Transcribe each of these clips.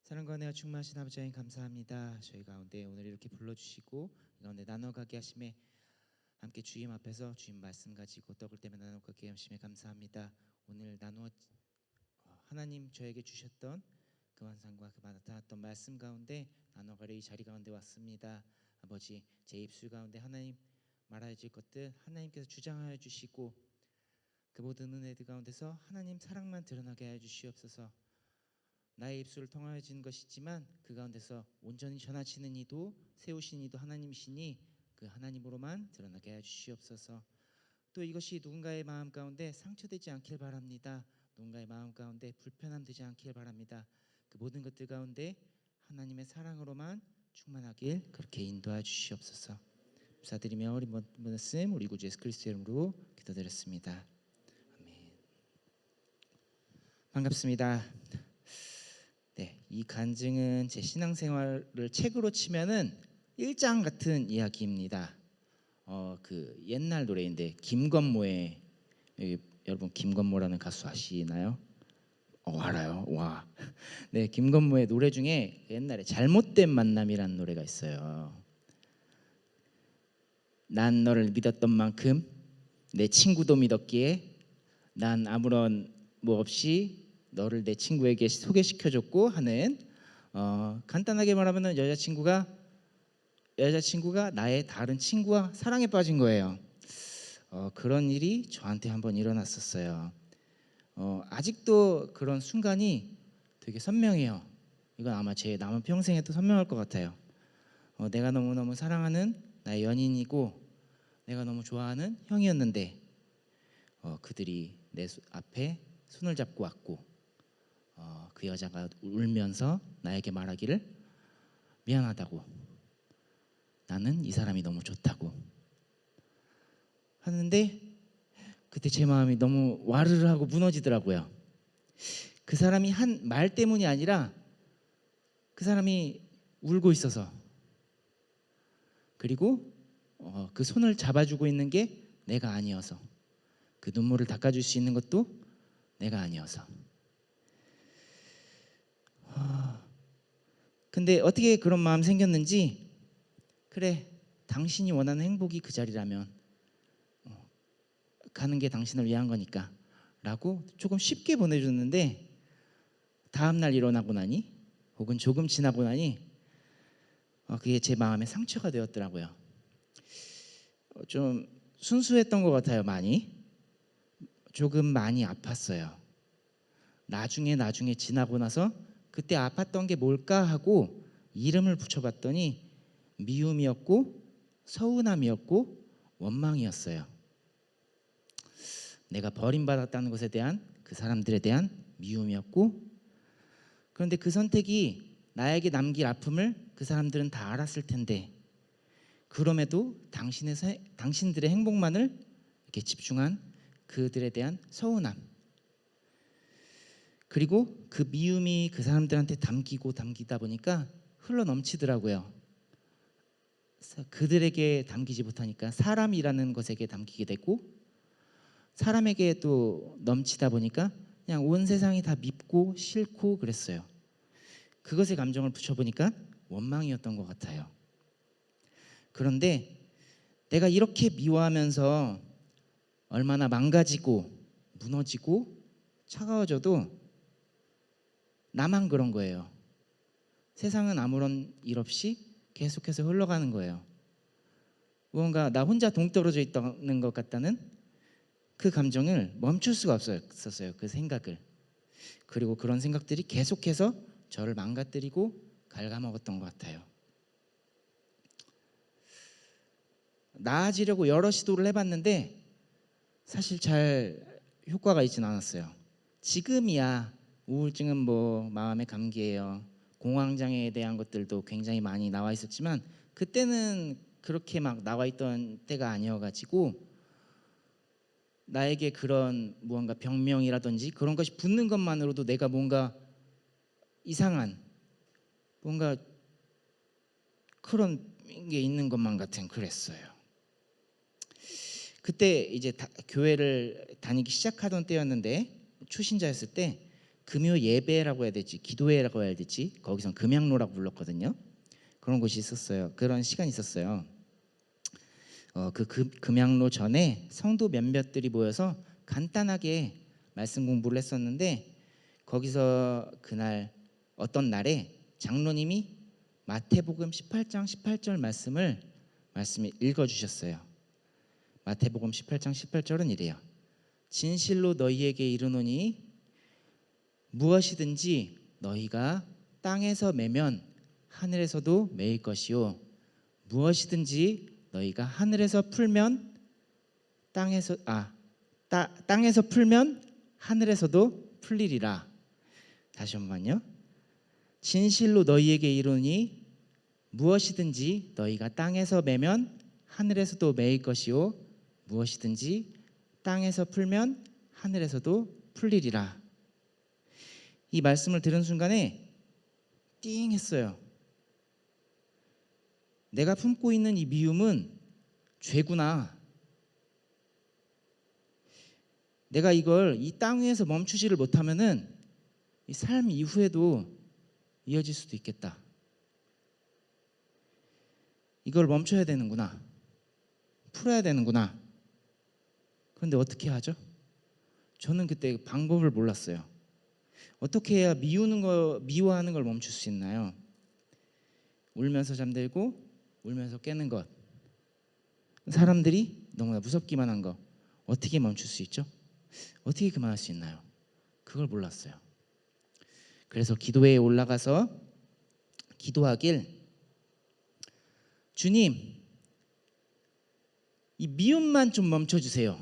사랑과 은혜가 충만하신 아버지 하나님 감사합니다. 저희 가운데 오늘 이렇게 불러주시고 이 가운데 나눠가게 하심에 함께 주님 앞에서 주님 말씀 가지고 떡을 떼며 나눠가게 하심에 감사합니다. 오늘 하나님 저에게 주셨던 그 환상과 그 나타났던 말씀 가운데 나눠가려 이 자리 가운데 왔습니다. 아버지, 제 입술 가운데 하나님 말하여 질 것들 하나님께서 주장하여 주시고 그 모든 은혜들 가운데서 하나님 사랑만 드러나게 하여 주시옵소서. 나의 입술을 통하여진 것이지만 그 가운데서 온전히 전하시는 이도 세우신 이도 하나님이시니 그 하나님으로만 드러나게 하여 주시옵소서. 또 이것이 누군가의 마음 가운데 상처되지 않길 바랍니다. 누군가의 마음 가운데 불편함 되지 않길 바랍니다. 그 모든 것들 가운데 하나님의 사랑으로만 충만하길 그렇게 인도하여 주시옵소서. 감사드리며 우리 말씀 우리 구주 예수 그리스도의 이름으로 기도드렸습니다. 아멘. 반갑습니다. 네, 이 간증은 제 신앙생활을 책으로 치면은 1장 같은 이야기입니다. 그 옛날 노래인데 김건모의 여러분 김건모라는 가수 아시나요? 알아요. 와. 네, 김건모의 노래 중에 옛날에 잘못된 만남이라는 노래가 있어요. 난 너를 믿었던 만큼 내 친구도 믿었기에 난 아무런 뭐 없이 너를 내 친구에게 소개시켜줬고 하는 간단하게 말하면 여자친구가 나의 다른 친구와 사랑에 빠진 거예요. 그런 일이 저한테 한번 일어났었어요. 아직도 그런 순간이 되게 선명해요. 이건 아마 제 남은 평생에도 선명할 것 같아요. 내가 너무너무 사랑하는 나의 연인이고 내가 너무 좋아하는 형이었는데 그들이 내 앞에 손을 잡고 왔고 그 여자가 울면서 나에게 말하기를 미안하다고, 나는 이 사람이 너무 좋다고 하는데 그때 제 마음이 너무 와르르 하고 무너지더라고요. 그 사람이 한 말 때문이 아니라 그 사람이 울고 있어서, 그리고 그 손을 잡아주고 있는 게 내가 아니어서, 그 눈물을 닦아줄 수 있는 것도 내가 아니어서. 근데 어떻게 그런 마음 생겼는지, 그래, 당신이 원하는 행복이 그 자리라면 가는 게 당신을 위한 거니까 라고 조금 쉽게 보내줬는데, 다음날 일어나고 나니 혹은 조금 지나고 나니 그게 제 마음에 상처가 되었더라고요. 좀 순수했던 것 같아요. 조금 많이 아팠어요. 나중에 지나고 나서 그때 아팠던 게 뭘까 하고 이름을 붙여봤더니 미움이었고 서운함이었고 원망이었어요. 내가 버림받았다는 것에 대한, 그 사람들에 대한 미움이었고, 그런데 그 선택이 나에게 남길 아픔을 그 사람들은 다 알았을 텐데 그럼에도 당신들의 행복만을 이렇게 집중한 그들에 대한 서운함, 그리고 그 미움이 그 사람들한테 담기다 보니까 흘러 넘치더라고요. 그들에게 담기지 못하니까 사람이라는 것에게 담기게 되고, 사람에게 또 넘치다 보니까 그냥 온 세상이 다 밉고 싫고 그랬어요. 그것에 감정을 붙여보니까 원망이었던 것 같아요. 그런데 내가 이렇게 미워하면서 얼마나 망가지고 무너지고 차가워져도 나만 그런 거예요. 세상은 아무런 일 없이 계속해서 흘러가는 거예요. 무언가 나 혼자 동떨어져 있다는 것 같다는 그 감정을 멈출 수가 없었어요. 그 생각을. 그리고 그런 생각들이 계속해서 저를 망가뜨리고 갉아먹었던 것 같아요. 나아지려고 여러 시도를 해봤는데 사실 잘 효과가 있진 않았어요. 지금이야 우울증은 뭐 마음의 감기예요, 공황장애에 대한 것들도 굉장히 많이 나와 있었지만 그때는 그렇게 막 나와 있던 때가 아니어가지고 나에게 그런 무언가 병명이라든지 그런 것이 붙는 것만으로도 내가 뭔가 이상한, 뭔가 그런 게 있는 것만 같은 그랬어요. 그때 이제 교회를 다니기 시작하던 때였는데, 초신자였을 때 금요 예배라고 해야 되지, 기도회라고 해야 되지, 거기선 금양로라고 불렀거든요. 그런 곳이 있었어요. 그런 시간이 있었어요. 금양로 전에 성도 몇몇들이 모여서 간단하게 말씀 공부를 했었는데, 거기서 그날 어떤 날에 장로님이 마태복음 18장 18절 말씀을 읽어주셨어요. 마태복음 18장 18절은 이래요. 진실로 너희에게 이르노니 무엇이든지 너희가 땅에서 매면 하늘에서도 매일 것이요, 무엇이든지 너희가 하늘에서 풀면 땅에서 풀면 하늘에서도 풀리리라. 다시 한번요. 진실로 너희에게 이르노니 무엇이든지 너희가 땅에서 매면 하늘에서도 매일 것이요, 무엇이든지 땅에서 풀면 하늘에서도 풀리리라. 이 말씀을 들은 순간에 띵 했어요. 내가 품고 있는 이 미움은 죄구나. 내가 이걸 이 땅 위에서 멈추지를 못하면은 이 삶 이후에도 이어질 수도 있겠다. 이걸 멈춰야 되는구나. 풀어야 되는구나. 그런데 어떻게 하죠? 저는 그때 방법을 몰랐어요. 어떻게 해야 미워하는 걸 멈출 수 있나요? 울면서 잠들고 울면서 깨는 것, 사람들이 너무나 무섭기만 한 거, 어떻게 멈출 수 있죠? 어떻게 그만할 수 있나요? 그걸 몰랐어요. 그래서 기도회에 올라가서 기도하길, 주님, 이 미움만 좀 멈춰주세요.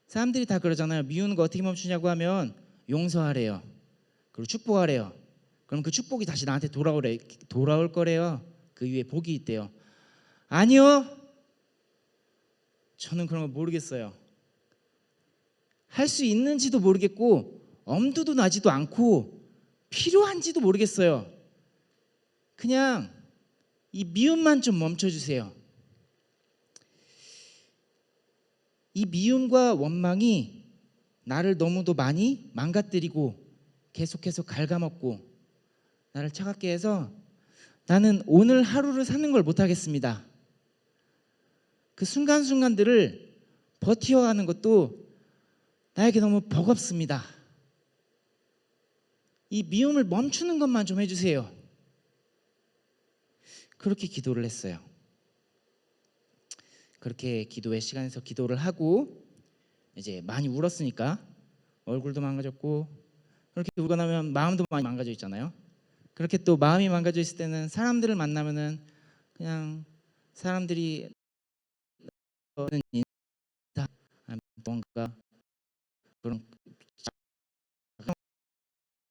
사람들이 다 그러잖아요. 미우는 거 어떻게 멈추냐고 하면 용서하래요. 그리고 축복하래요. 그럼 그 축복이 다시 나한테 돌아올 거래요. 그 위에 복이 있대요. 아니요, 저는 그런 거 모르겠어요. 할 수 있는지도 모르겠고 엄두도 나지도 않고 필요한지도 모르겠어요. 그냥 이 미움만 좀 멈춰주세요. 이 미움과 원망이 나를 너무도 많이 망가뜨리고 계속해서 갉아먹고 나를 차갑게 해서 나는 오늘 하루를 사는 걸 못하겠습니다. 그 순간순간들을 버텨가는 것도 나에게 너무 버겁습니다. 이 미움을 멈추는 것만 좀 해주세요. 그렇게 기도를 했어요. 그렇게 기도의 시간에서 기도를 하고 이제 많이 울었으니까 얼굴도 망가졌고, 그렇게 울고 나면 마음도 많이 망가져 있잖아요. 그렇게 또 마음이 망가져 있을 때는 사람들을 만나면은 그냥 사람들이 하는 인사, 뭔가 그런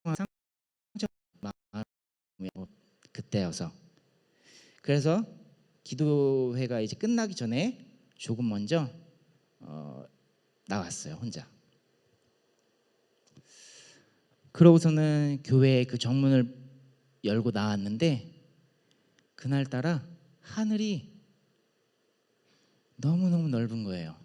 상처 마음이 그때여서, 그래서 기도회가 이제 끝나기 전에 조금 먼저 나왔어요, 혼자. 그러고서는 교회의 그 정문을 열고 나왔는데 그날따라 하늘이 너무너무 넓은 거예요.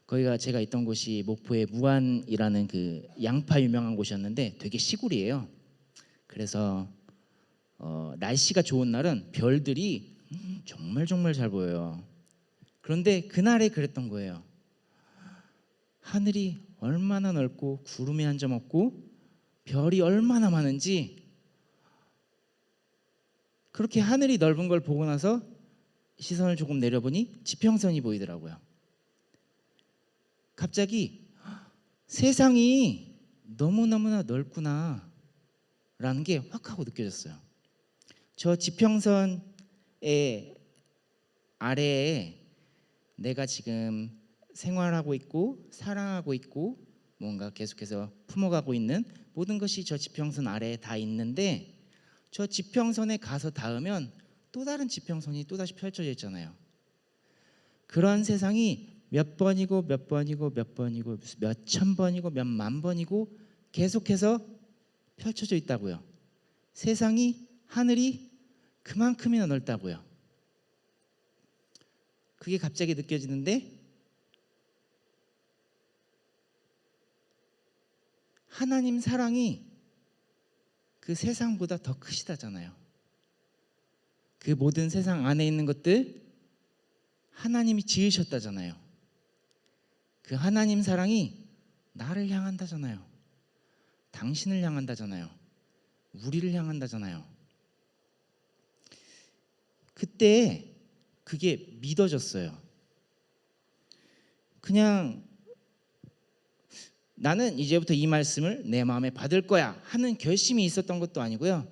거기가 제가 있던 곳이 목포의 무안이라는 그 양파 유명한 곳이었는데 되게 시골이에요. 그래서 날씨가 좋은 날은 별들이 정말 정말 잘 보여요. 그런데 그날에 그랬던 거예요. 하늘이 얼마나 넓고 구름이 한 점 없고 별이 얼마나 많은지, 그렇게 하늘이 넓은 걸 보고 나서 시선을 조금 내려보니 지평선이 보이더라고요. 갑자기 세상이 너무너무나 넓구나 라는 게 확 하고 느껴졌어요. 저 지평선의 아래에 내가 지금 생활하고 있고 사랑하고 있고 뭔가 계속해서 품어가고 있는 모든 것이 저 지평선 아래에 다 있는데, 저 지평선에 가서 닿으면 또 다른 지평선이 또다시 펼쳐져 있잖아요. 그런 세상이 몇 번이고 몇 번이고 몇 번이고 몇 천 번이고 몇 만 번이고 계속해서 펼쳐져 있다고요. 세상이, 하늘이 그만큼이나 넓다고요. 그게 갑자기 느껴지는데 하나님 사랑이 그 세상보다 더 크시다잖아요. 그 모든 세상 안에 있는 것들 하나님이 지으셨다잖아요. 그 하나님 사랑이 나를 향한다잖아요. 당신을 향한다잖아요. 우리를 향한다잖아요. 그때 그게 믿어졌어요. 그냥 나는 이제부터 이 말씀을 내 마음에 받을 거야 하는 결심이 있었던 것도 아니고요.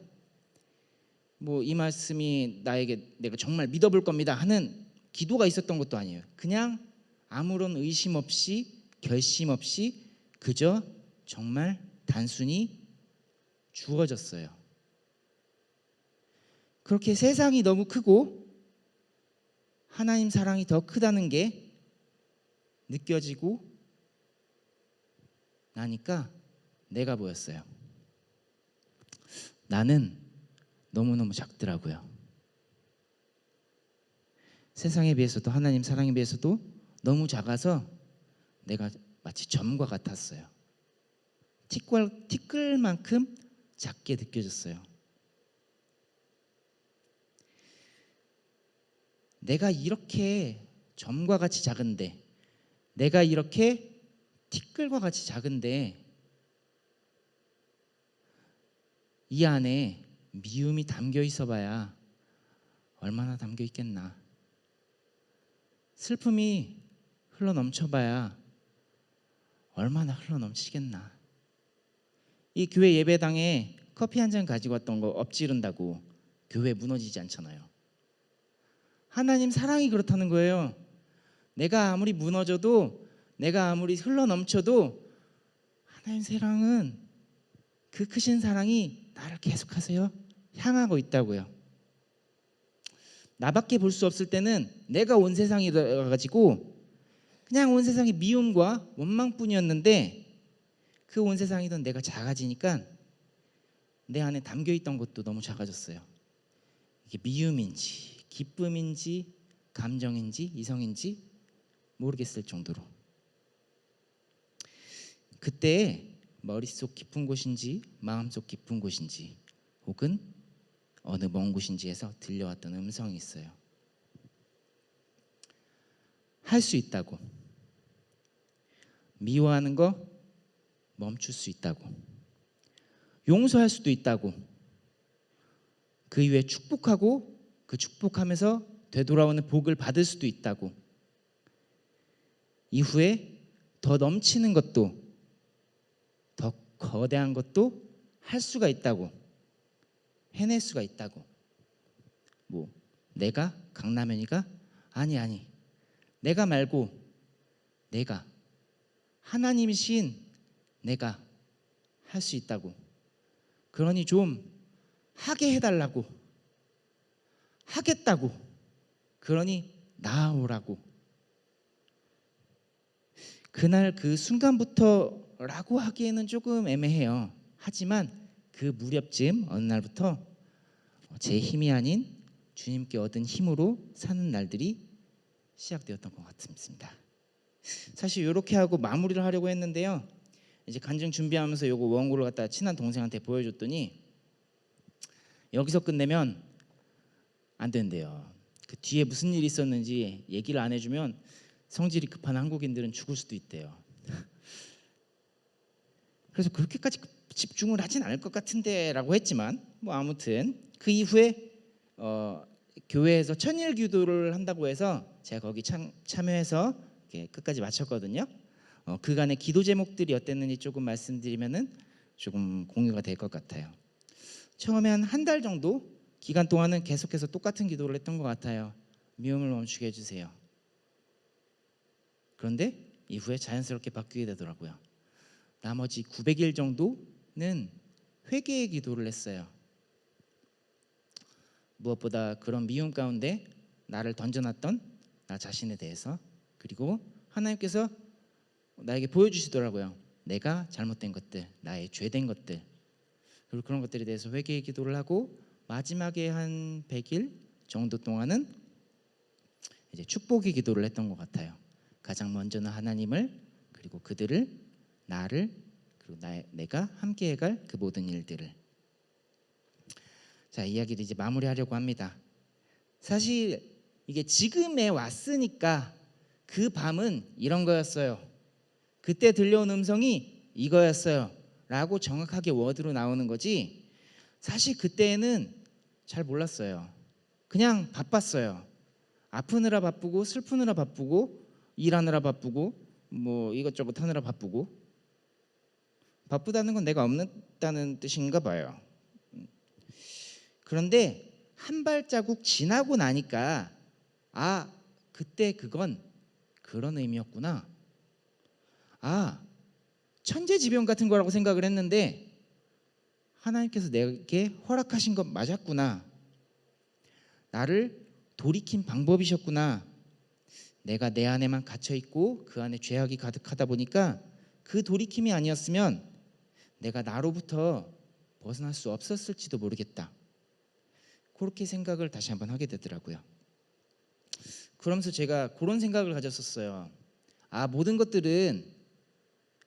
뭐 이 말씀이 나에게 내가 정말 믿어볼 겁니다 하는 기도가 있었던 것도 아니에요. 그냥 아무런 의심 없이 결심 없이 그저 정말 단순히 주어졌어요. 그렇게 세상이 너무 크고 하나님 사랑이 더 크다는 게 느껴지고 나니까 내가 보였어요. 나는 너무너무 작더라고요. 세상에 비해서도 하나님 사랑에 비해서도 너무 작아서 내가 마치 점과 같았어요. 티끌만큼 작게 느껴졌어요. 내가 이렇게 점과 같이 작은데, 내가 이렇게 티끌과 같이 작은데 이 안에 미움이 담겨 있어 봐야 얼마나 담겨 있겠나. 슬픔이 흘러 넘쳐 봐야 얼마나 흘러 넘치겠나. 이 교회 예배당에 커피 한 잔 가지고 왔던 거 엎지른다고 교회 무너지지 않잖아요. 하나님 사랑이 그렇다는 거예요. 내가 아무리 무너져도, 내가 아무리 흘러 넘쳐도 하나님 사랑은, 그 크신 사랑이 나를 계속하세요 향하고 있다고요. 나밖에 볼 수 없을 때는 내가 온 세상이 가지고 그냥 온 세상이 미움과 원망뿐이었는데, 그 온 세상이던 내가 작아지니까 내 안에 담겨있던 것도 너무 작아졌어요. 이게 미움인지 기쁨인지 감정인지 이성인지 모르겠을 정도로. 그때 머릿속 깊은 곳인지 마음속 깊은 곳인지 혹은 어느 먼 곳인지에서 들려왔던 음성이 있어요. 할 수 있다고, 미워하는 거 멈출 수 있다고, 용서할 수도 있다고, 그 이후에 축복하고 그 축복하면서 되돌아오는 복을 받을 수도 있다고, 이후에 더 넘치는 것도 더 거대한 것도 할 수가 있다고, 해낼 수가 있다고. 뭐 내가 강남현이가 아니 내가 말고 내가 하나님이신 내가 할 수 있다고. 그러니 좀 하게 해달라고, 하겠다고, 그러니 나아오라고. 그날 그 순간부터라고 하기에는 조금 애매해요. 하지만 그 무렵쯤 어느 날부터 제 힘이 아닌 주님께 얻은 힘으로 사는 날들이 시작되었던 것 같습니다. 사실 이렇게 하고 마무리를 하려고 했는데요. 이제 간증 준비하면서 요거 원고를 갖다 친한 동생한테 보여줬더니 여기서 끝내면 안 된대요. 그 뒤에 무슨 일이 있었는지 얘기를 안 해주면 성질이 급한 한국인들은 죽을 수도 있대요. 그래서 그렇게까지 집중을 하진 않을 것 같은데 라고 했지만, 뭐 아무튼 그 이후에 교회에서 천일 기도를 한다고 해서 제가 거기 참여해서 끝까지 마쳤거든요. 그간의 기도 제목들이 어땠는지 조금 말씀드리면은 조금 공유가 될 것 같아요. 처음에 한 달 정도 기간 동안은 계속해서 똑같은 기도를 했던 것 같아요. 미움을 멈추게 해주세요. 그런데 이후에 자연스럽게 바뀌게 되더라고요. 나머지 900일 정도는 회개의 기도를 했어요. 무엇보다 그런 미움 가운데 나를 던져놨던 나 자신에 대해서, 그리고 하나님께서 나에게 보여주시더라고요. 내가 잘못된 것들, 나의 죄된 것들, 그리고 그런 것들에 대해서 회개의 기도를 하고, 마지막에 한 100일 정도 동안은 이제 축복의 기도를 했던 것 같아요. 가장 먼저는 하나님을, 그리고 그들을, 나를, 그리고 그리고 내가 함께 해갈 그 모든 일들을. 자, 이야기를 이제 마무리하려고 합니다. 사실 이게 지금에 왔으니까 그 밤은 이런 거였어요. 그때 들려온 음성이 이거였어요 라고 정확하게 워드로 나오는 거지, 사실 그때는 잘 몰랐어요. 그냥 바빴어요. 아프느라 바쁘고 슬프느라 바쁘고 일하느라 바쁘고 뭐 이것저것 하느라 바쁘고. 바쁘다는 건 내가 없다는 뜻인가 봐요. 그런데 한 발자국 지나고 나니까 아, 그때 그건 그런 의미였구나. 아, 천재지변 같은 거라고 생각을 했는데 하나님께서 내게 허락하신 것 맞았구나. 나를 돌이킨 방법이셨구나. 내가 내 안에만 갇혀있고 그 안에 죄악이 가득하다 보니까 그 돌이킴이 아니었으면 내가 나로부터 벗어날 수 없었을지도 모르겠다. 그렇게 생각을 다시 한번 하게 되더라고요. 그러면서 제가 그런 생각을 가졌었어요. 아, 모든 것들은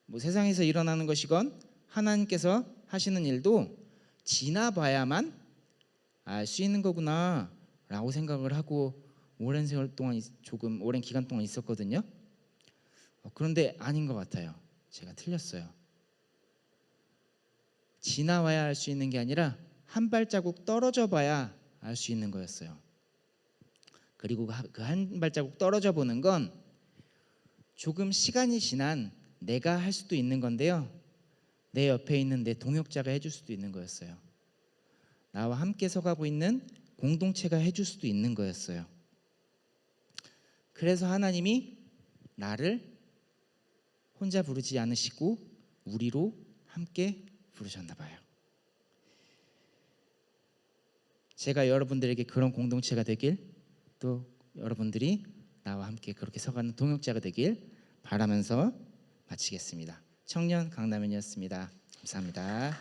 뭐 세상에서 일어나는 것이건 하나님께서 하시는 일도 지나봐야만 알 수 있는 거구나 라고 생각을 하고 오랜 세월 동안, 조금 오랜 기간 동안 있었거든요. 그런데 아닌 것 같아요. 제가 틀렸어요. 지나와야 알 수 있는 게 아니라 한 발자국 떨어져 봐야 알 수 있는 거였어요. 그리고 그 한 발자국 떨어져 보는 건 조금 시간이 지난 내가 할 수도 있는 건데요, 내 옆에 있는 내 동역자가 해줄 수도 있는 거였어요. 나와 함께 서가고 있는 공동체가 해줄 수도 있는 거였어요. 그래서 하나님이 나를 혼자 부르지 않으시고 우리로 함께 부르셨나 봐요. 제가 여러분들에게 그런 공동체가 되길, 또 여러분들이 나와 함께 그렇게 서가는 동역자가 되길 바라면서 마치겠습니다. 청년 강남현이었습니다. 감사합니다.